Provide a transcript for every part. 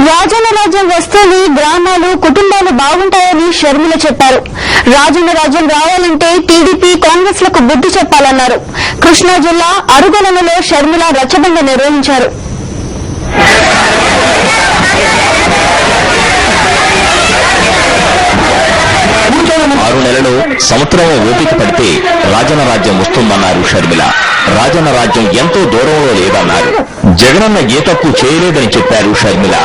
రాజన్న రాజ్యం వస్తేనే గ్రామాలు కుటుంబాలు బాగుంటాయని షర్మిల చెప్పారు. రాజన్న రాజ్యం రావాలంటే టీడీపీ కాంగ్రెస్ లకు బుద్ధి చెప్పాలన్నారు. కృష్ణా జిల్లా అరుగొలలలో షర్మిల రచ్చబండ నిర్వహించారు. 6 నెలలు సంవత్సరం ఓపిక పడితే రాజన్న రాజ్యం వస్తుందన్నారు షర్మిల. రాజన్న రాజ్యం ఎంతో దూరంలో లేదన్నారు. జగనన్న ఏ తప్పు చేయలేదని చెప్పారు షర్మిల.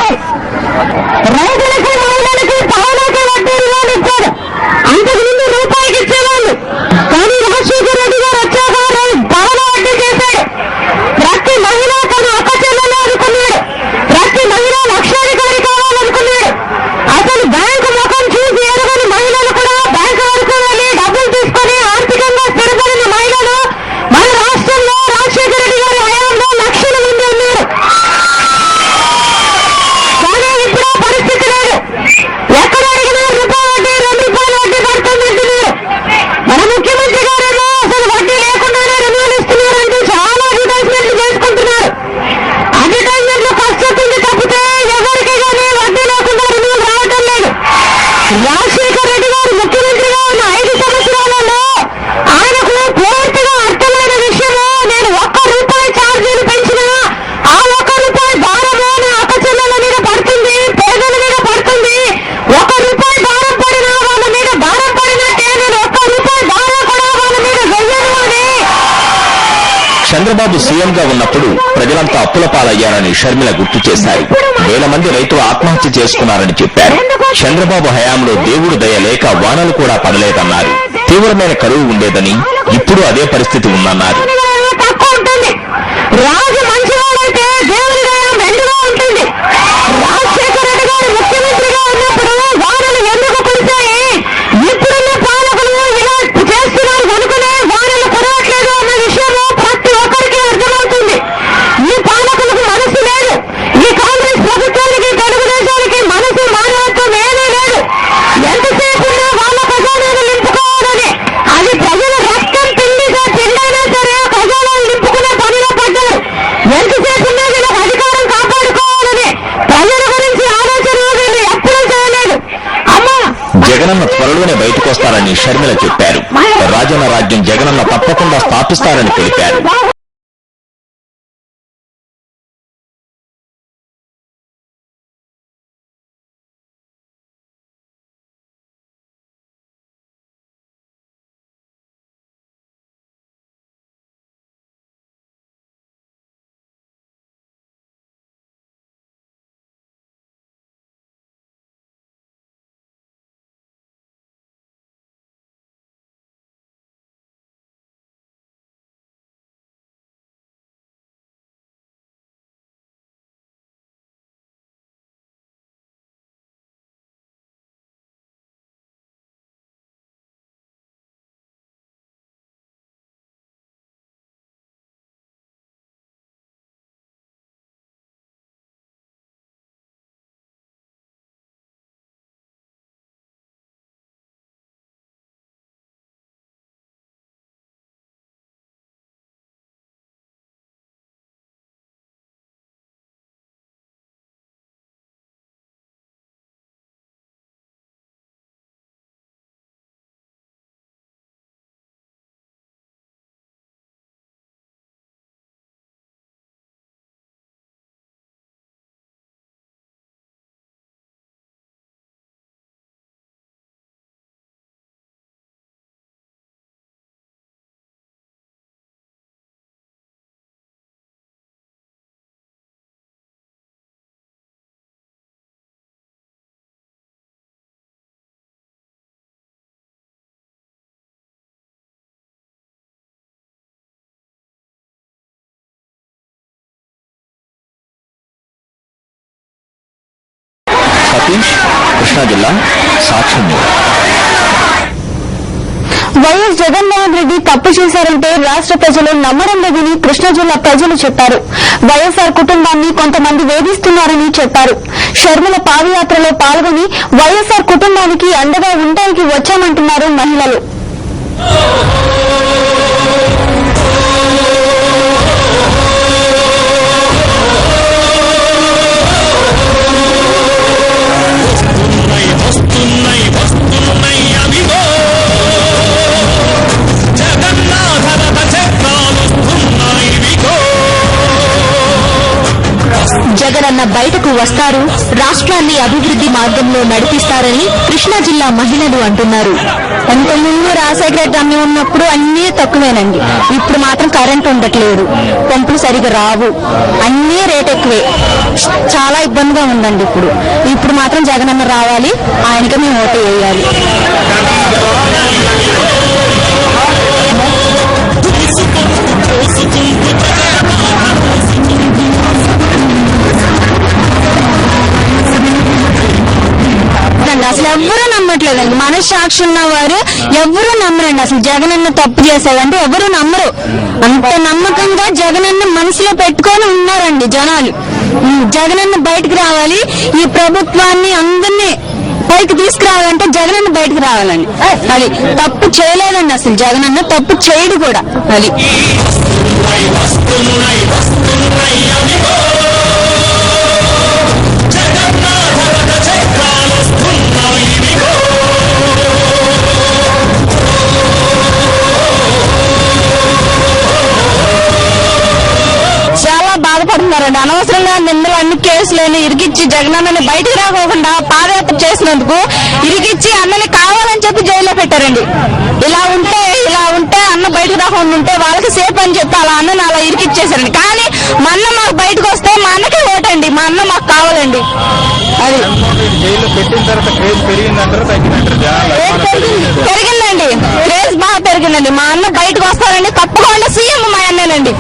చంద్రబాబు సీఎంగా ఉన్నప్పుడు ప్రజలంతా అప్పుల పాలయ్యారని షర్మిల గుర్తు చేశారు. వేల మంది రైతులు ఆత్మహత్య చేసుకున్నారని చెప్పారు. చంద్రబాబు హయాంలో దేవుడు దయ లేక వానలు కూడా పడలేదన్నారు. తీవ్రమైన కరువు ఉండేదని, ఇప్పుడు అదే పరిస్థితి ఉందన్నారు. జగనన్న త్వరలోనే బయటకొస్తారని షర్మిల చెప్పారు. రాజన్న రాజ్యం జగనన్న తప్పకుండా స్థాపిస్తారని తెలిపారు. సతీష్, కృష్ణా జిల్లా, సాక్ష్యం. వైఎస్ జగన్మోహన్ రెడ్డి తప్పు చేశారంటే రాష్ట్ర ప్రజలు నమ్మడం లేదని కృష్ణా జిల్లా ప్రజలు చెప్పారు. వైఎస్ఆర్ కుటుంబాన్ని కొంతమంది వేధిస్తున్నారని చెప్పారు. షర్మిల పాదయాత్రలో పాల్గొని వైఎస్ఆర్ కుటుంబానికి అండగా ఉండడానికి వచ్చామంటున్నారు మహిళలు. జగనన్న బయటకు వస్తారు, రాష్ట్రాన్ని అభివృద్ధి మార్గంలో నడిపిస్తారని కృష్ణా జిల్లా మహిళలు అంటున్నారు. అంతకుముందు రాజశేఖర రెడ్డి అన్ని ఉన్నప్పుడు అన్నీ తక్కువేనండి. ఇప్పుడు మాత్రం కరెంట్ ఉండట్లేదు, పంపులు సరిగా రావు, అన్నీ రేట్ ఎక్కువే, చాలా ఇబ్బందిగా ఉందండి. ఇప్పుడు మాత్రం జగనన్న రావాలి, ఆయనకే మేము ఓటు వేయాలి. అసలు ఎవ్వరూ నమ్మట్లేదండి. మనస్సాక్షి ఉన్న వారు ఎవ్వరూ నమ్మరండి. అసలు జగనన్న తప్పు చేశాడంటే ఎవరూ నమ్మరు. అంత నమ్మకంగా జగనన్న మనసులో పెట్టుకొని ఉన్నారండి జనాలు. జగనన్న బయటకు రావాలి, ఈ ప్రభుత్వాన్ని అందరినీ పైకి తీసుకురావాలంటే జగనన్న బయటకు రావాలండి. అది తప్పు చేయలేదండి, అసలు జగనన్న తప్పు చేయడు కూడా. అది బాధపడుతున్నారండి. అనవసరంగా నిందలు అన్ని కేసులని ఇరికిచ్చి జగనన్నని బయటకు రాకోకుండా పాదయాత్ర చేసినందుకు ఇరికిచ్చి అన్నని కావాలని చెప్పి జైల్లో పెట్టారండి. ఇలా ఉంటే అన్న బయటకు రాకుండా ఉంటే వాళ్ళకి సేఫ్ అని చెప్పి అలా అన్నని అలా ఇరికిచ్చేసారండి. కానీ మా అన్న మాకు బయటకు వస్తే మా అన్నకే ఓటండి, మా అన్న మాకు కావాలండి. అది పెరిగిందండి, క్రేజ్ బాగా పెరిగిందండి. మా అన్న బయటకు వస్తారండి, తప్పకుండా సీఎం మా అన్నేనండి.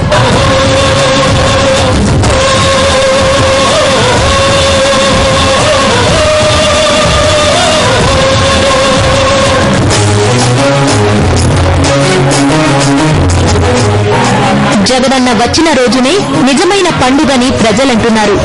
జగనన్న వచ్చిన రోజునే నిజమైన పండుగని ప్రజలంటున్నారు.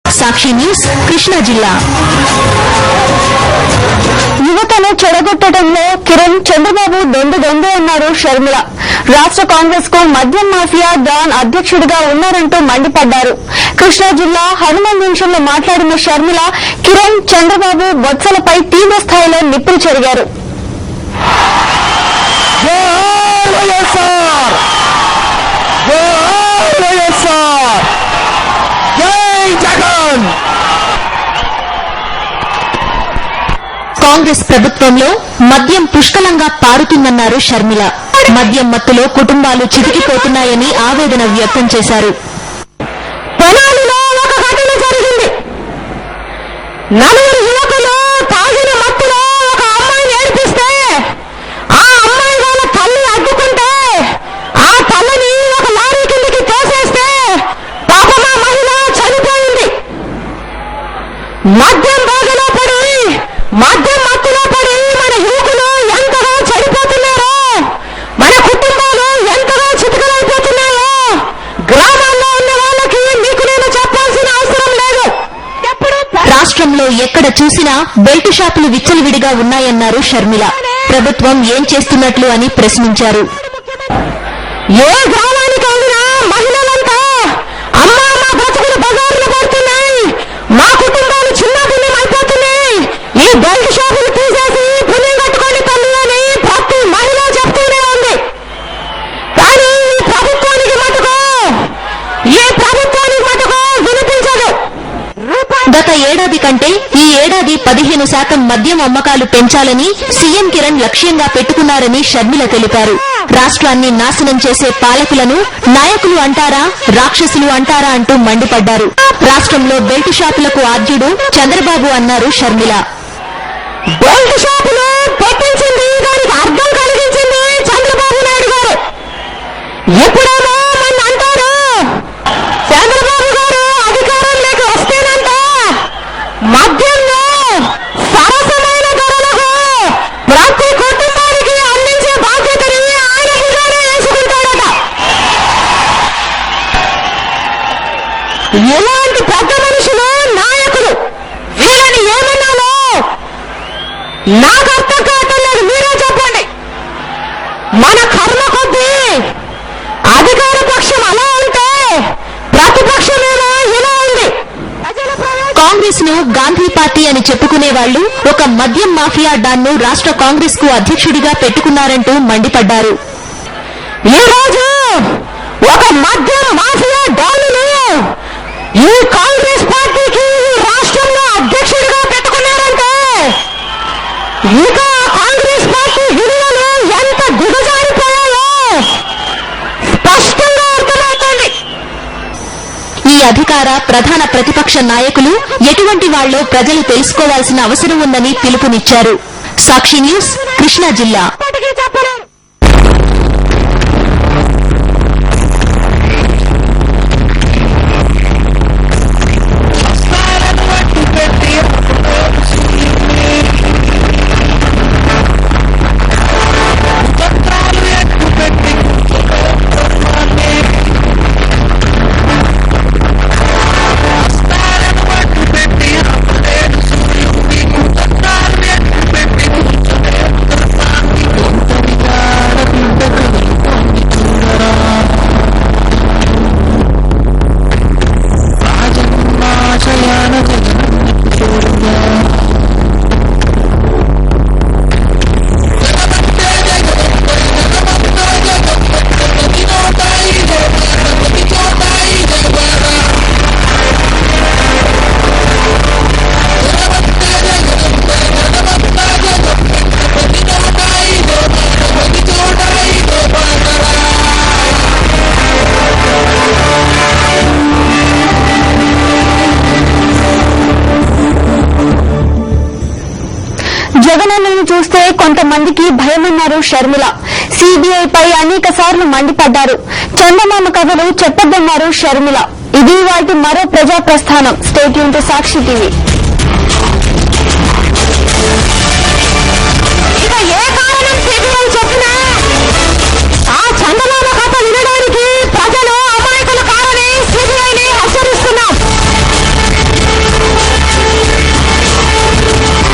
సాక్షి న్యూస్, కృష్ణా జిల్లా. యువతను చెడగొట్టడంలో కిరణ్, చంద్రబాబు దొందు అన్నారు షర్మిల. రాష్ట్ర కాంగ్రెస్ కు మద్యం మాఫియా డాన్ అధ్యక్షుడిగా ఉన్నారంటూ మండిపడ్డారు. కృష్ణా జిల్లా హనుమాన్ జంక్షన్ లో మాట్లాడిన షర్మిల కిరణ్, చంద్రబాబు, బొత్సలపై తీవ్ర స్థాయిలో నిప్పులు చెరిగారు. కాంగ్రెస్ ప్రభుత్వంలో మద్యం పుష్కలంగా పారుతుందన్నారు షర్మిల. మద్యం మత్తులో కుటుంబాలు చితికిపోతున్నాయని ఆవేదన వ్యక్తం చేశారు. తెనాలిలో ఒక ఘటన జరిగింది. నలుగురు యువకులు తాగిన మత్తులో ఒక అమ్మాయిని ఏడిపిస్తే ఆ అమ్మాయి వాళ్ళ తల్లి అడ్డుకుంటే ఆ తల్లిని ఒక లారీ కిందికి తోసేస్తే పాపం ఆ మహిళ చనిపోయింది. మద్యం బాధలో పడి మద్యం మత్తులో పడి మన యువకులు ఎంతగా చెడిపోతున్నారో, మన కుటుంబాలు ఎంతగా చితికలైపోతున్నాయో గ్రామాల్లో ఉన్న వాళ్ళకి మీకు నేను చెప్పాల్సిన అవసరం లేదు. రాష్ట్రంలో ఎక్కడ చూసినా బెల్ట్ షాపులు విచ్చలవిడిగా ఉన్నాయన్నారు షర్మిల. ప్రభుత్వం ఏం చేస్తున్నట్లు అని ప్రశ్నించారు. ఏ గ్రామానికి వెళ్ళినా మహిళలంతా అమ్మా మా బ్రతుకులు బజార్లు పడుతున్నాయి, మా కుటుంబాలు చిన్న భిన్నం అయిపోతున్నాయి, కంటే ఈ ఏడాది 15% మద్యం అమ్మకాలు పెంచాలని సీఎం కిరణ్ లక్ష్యంగా పెట్టుకున్నారని షర్మిల తెలిపారు. రాష్ట్రాన్ని నాశనం చేసే పాలకులను నాయకులు అంటారా, రాక్షసులు అంటారా అంటూ మండిపడ్డారు. రాష్ట్రంలో బెల్ట్ షాపులకు ఆద్యుడు చంద్రబాబు అన్నారు షర్మిల. బెల్ట్ షాపులు పెట్టించింది, దానికి అర్థం కలిగించింది చంద్రబాబు నాయుడు గారు. ఎప్పుడేమో మన అంటారు చంద్రబాబు గారు అధికారంలోకి వస్తేనంట మద్యంలో సరసమైన ధరలకు ప్రతి కుటుంబానికి అందించే బాధ్యతని ఆయన భుజానే వేసుకుంటాడట. ఇలాంటి పెద్ద మనుషులు, నాయకులు, వీళ్ళని ఏమన్నాలో నాకు అర్థం కావటం లేదు, మీరే చెప్పండి. మన కర్మ కొద్దీ అధికార పక్షం అలా ఉంటే ప్రతిపక్షమేమో ఇలా ఉంది. కాంగ్రెస్ ను గాంధీ పార్టీ అని చెప్పుకునే వాళ్లు ఒక మద్యం మాఫియా డాన్ను రాష్ట్ర కాంగ్రెస్ కు అధ్యక్షుడిగా పెట్టుకున్నారంటూ మండిపడ్డారు. ఈ రోజు ఒక మద్యం మాఫియా డాన్ను ఈ కాంగ్రెస్ పార్టీకి ఈ రాష్ట్రంలో అధ్యక్షుడిగా పెట్టుకున్నారంటే ఇక కాంగ్రెస్ పార్టీ విలువలు ఎంత దిగజారిపోయాయో స్పష్టంగా అర్థమవుతోంది. ఈ అధికార ప్రధాన ప్రతిపక్ష నాయకులు ఎటువంటి వాళ్లో ప్రజలు తెలుసుకోవాల్సిన అవసరం ఉందని పిలుపునిచ్చారు. సాక్షి న్యూస్, కృష్ణా జిల్లా. చెప్పలేరు. జగనన్నను చూస్తే కొంతమందికి భయమన్నారు షర్మిల. సీబీఐపై అనేక సార్లు మండిపడ్డారు. చందమామ కథలు చెప్పొద్దన్నారు షర్మిల. ఇది వాటి మరో ప్రజా ప్రస్థానం. Stay tune to Sakshi TV.